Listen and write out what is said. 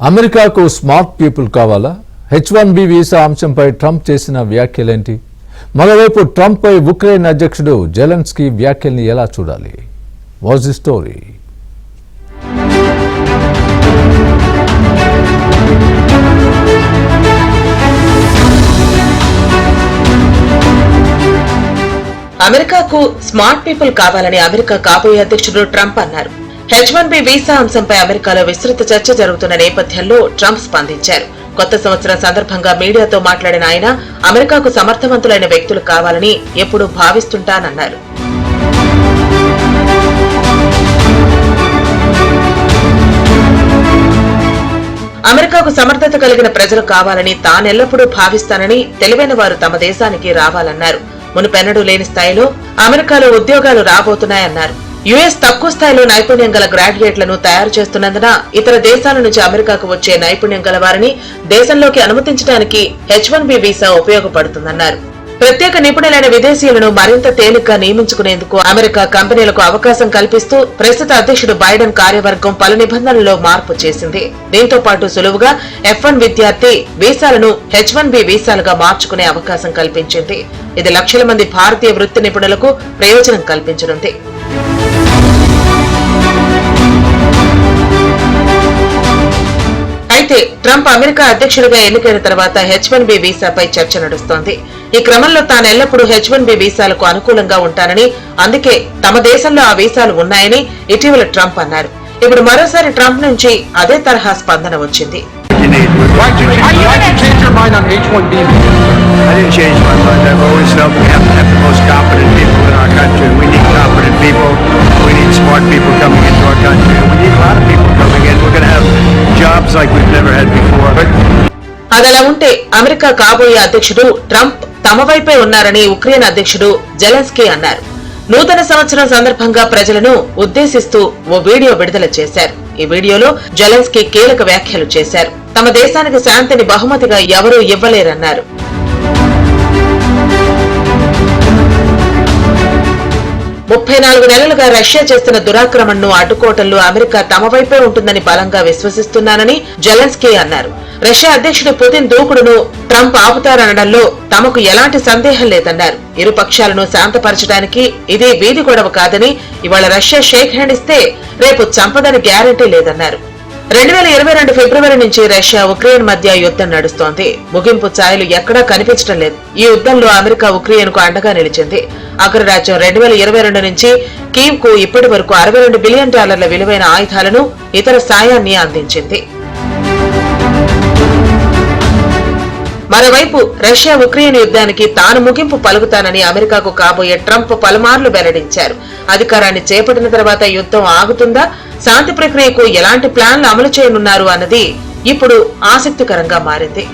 అమెరికాకు smart people కావాలా? H1B visa అంశంపై ట్రంప్ చేసిన వ్యాఖ్యలేంటి? మరోవైపు ట్రంప్ పై ఉక్రెయిన్ అధ్యక్షుడు జెలెన్స్కీ వ్యాఖ్యల్ని ఎలా చూడాలి? What's the story? అమెరికాకు స్మార్ట్ పీపుల్ కావాలని అమెరికా కాబోయే అధ్యక్షుడు ట్రంప్ అన్నారు. H1B వీసా అంశంపై అమెరికాలో విస్తృత చర్చ జరుగుతున్న నేపథ్యంలో ట్రంప్ స్పందించారు. కొత్త సంవత్సరం సందర్భంగా మీడియాతో మాట్లాడిన ఆయన అమెరికాకు సమర్థవంతులైన వ్యక్తులు కావాలని ఎప్పుడూ భావిస్తుంటానన్నారు. అమెరికాకు సమర్థత కలిగిన ప్రజలు కావాలని తానెల్లప్పుడూ భావిస్తానని, తెలివైన వారు తమ దేశానికి రావాలన్నారు. మునుపెన్నడూ లేని స్థాయిలో అమెరికాలో ఉద్యోగాలు రాబోతున్నాయన్నారు. యుఎస్ తక్కువ స్థాయిలో నైపుణ్యం గల గ్రాడ్యుయేట్లను తయారు చేస్తున్నందున ఇతర దేశాల నుంచి అమెరికాకు వచ్చే నైపుణ్యం గల వారిని దేశంలోకి అనుమతించడానికి H1B వీసా ఉపయోగపడుతుందన్నారు. ప్రత్యేక నిపుణులైన విదేశీయులను మరింత తేలిగ్గా నియమించుకునేందుకు అమెరికా కంపెనీలకు అవకాశం కల్పిస్తూ ప్రస్తుత అధ్యక్షుడు బైడెన్ కార్యవర్గం పలు నిబంధనల్లో మార్పు చేసింది. దీంతో పాటు సులువుగా F1 విద్యార్థి వీసాలను H1B వీసాలుగా మార్చుకునే అవకాశం కల్పించింది. ఇది లక్షల మంది భారతీయ వృత్తి నిపుణులకు ప్రయోజనం కల్పించనుంది. అయితే ట్రంప్ అమెరికా అధ్యక్షుడిగా ఎన్నికైన తర్వాత H1B వీసాపై చర్చ నడుస్తోంది. ఈ క్రమంలో తాను ఎల్లప్పుడూ H1B వీసాలకు అనుకూలంగా ఉంటానని, అందుకే తమ దేశంలో ఆ వీసాలు ఉన్నాయని ఇటీవల ట్రంప్ అన్నారు. ఇప్పుడు మరోసారి ట్రంప్ నుంచి అదే తరహా స్పందన వచ్చింది. అదలా ఉంటే అమెరికా కాబోయే అధ్యక్షుడు ట్రంప్ తమ వైపే ఉన్నారని ఉక్రెయిన్ అధ్యక్షుడు జెలెన్స్కీ అన్నారు. నూతన సంవత్సరం సందర్భంగా ప్రజలను ఉద్దేశిస్తూ ఓ వీడియో విడుదల చేశారు. ఈ వీడియోలో జెలెన్స్కీ కీలక వ్యాఖ్యలు చేశారు. తమ దేశానికి శాంతిని బహుమతిగా ఎవరూ ఇవ్వలేరన్నారు. ముప్పై 4 నెలలుగా రష్యా చేస్తున్న దురాక్రమణను అడ్డుకోవటంలో అమెరికా తమ వైపే ఉంటుందని బలంగా విశ్వసిస్తున్నానని జెలెన్స్కీ అన్నారు. రష్యా అధ్యక్షుడు పుతిన్ దూకుడును ట్రంప్ ఆపుతారనడంలో తమకు ఎలాంటి సందేహం లేదన్నారు. ఇరు పక్షాలను శాంతపరచడానికి ఇది వీధి గొడవ కాదని, ఇవాళ రష్యా షేక్ హ్యాండ్ ఇస్తే రేపు చంపదని గ్యారంటీ లేదన్నారు. 2022 ఫిబ్రవరి నుంచి రష్యా ఉక్రెయిన్ మధ్య యుద్ధం నడుస్తోంది. ముగింపు ఛాయలు ఎక్కడా కనిపించడం లేదు. ఈ యుద్ధంలో అమెరికా ఉక్రెయిన్ కు అండగా నిలిచింది. అగ్రరాజ్యం 2022 నుంచి కీవ్ కు ఇప్పటి వరకు $62 బిలియన్ విలువైన ఆయుధాలను, ఇతర సాయాన్ని అందించింది. మరోవైపు రష్యా ఉక్రెయిన్ యుద్ధానికి తాను ముగింపు పలుకుతానని అమెరికాకు కాబోయే ట్రంప్ పలుమార్లు వెల్లడించారు. అధికారాన్ని చేపట్టిన తర్వాత యుద్ధం ఆగుతుందా, శాంతి ప్రక్రియకు ఎలాంటి ప్లాన్లు అమలు చేయనున్నారు అన్నది ఇప్పుడు ఆసక్తికరంగా మారింది.